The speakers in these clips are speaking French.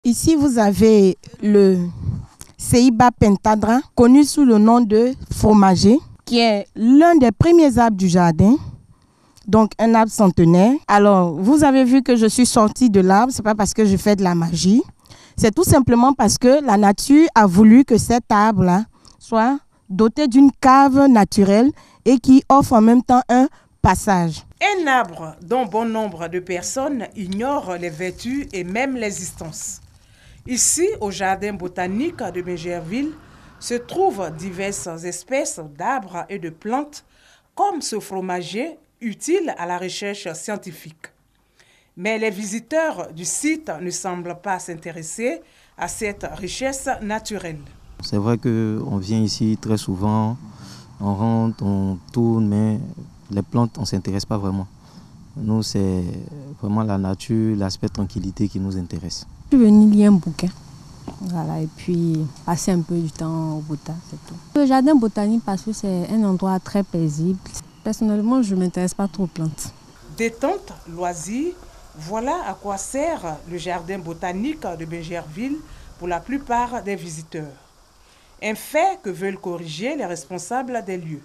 Ici, vous avez le Ceiba pentadra, connu sous le nom de fromager, qui est l'un des premiers arbres du jardin, donc un arbre centenaire. Alors, vous avez vu que je suis sortie de l'arbre, ce n'est pas parce que je fais de la magie, c'est tout simplement parce que la nature a voulu que cet arbre-là soit doté d'une cave naturelle et qui offre en même temps un passage. Un arbre dont bon nombre de personnes ignorent les vertus et même l'existence. Ici, au jardin botanique de Bingerville, se trouvent diverses espèces d'arbres et de plantes, comme ce fromager utile à la recherche scientifique. Mais les visiteurs du site ne semblent pas s'intéresser à cette richesse naturelle. C'est vrai qu'on vient ici très souvent, on rentre, on tourne, mais les plantes, on ne s'intéresse pas vraiment. Nous, c'est vraiment la nature, l'aspect tranquillité qui nous intéresse. Je suis venue lire un bouquin, voilà, et puis passer un peu du temps au botan, c'est tout. Le jardin botanique, parce que c'est un endroit très paisible. Personnellement, je ne m'intéresse pas trop aux plantes. Détente, loisirs, voilà à quoi sert le jardin botanique de Bingerville pour la plupart des visiteurs. Un fait que veulent corriger les responsables des lieux.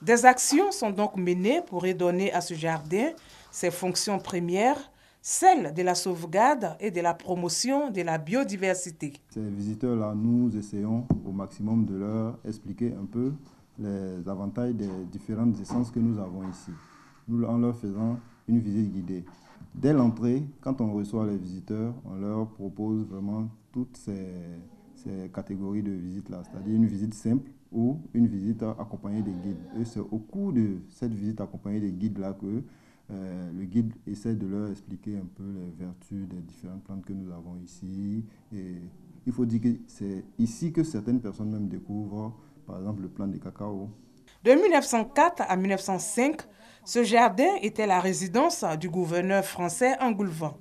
Des actions sont donc menées pour redonner à ce jardin ses fonctions premières, celles de la sauvegarde et de la promotion de la biodiversité. Ces visiteurs-là, nous essayons au maximum de leur expliquer un peu les avantages des différentes essences que nous avons ici, en leur faisant une visite guidée. Dès l'entrée, quand on reçoit les visiteurs, on leur propose vraiment toutes ces catégories de visites-là, c'est-à-dire une visite simple ou une visite accompagnée des guides. Et c'est au cours de cette visite accompagnée des guides-là que le guide essaie de leur expliquer un peu les vertus des différentes plantes que nous avons ici. Et il faut dire que c'est ici que certaines personnes même découvrent, par exemple, le plant de cacao. De 1904 à 1905, ce jardin était la résidence du gouverneur français Engoulevent.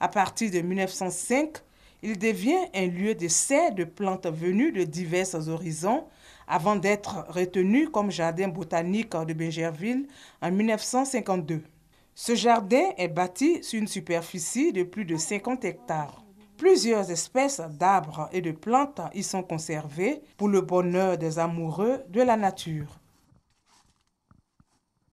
À partir de 1905, il devient un lieu d'essai de plantes venues de divers horizons avant d'être retenu comme jardin botanique de Bingerville en 1952. Ce jardin est bâti sur une superficie de plus de 50 hectares. Plusieurs espèces d'arbres et de plantes y sont conservées pour le bonheur des amoureux de la nature.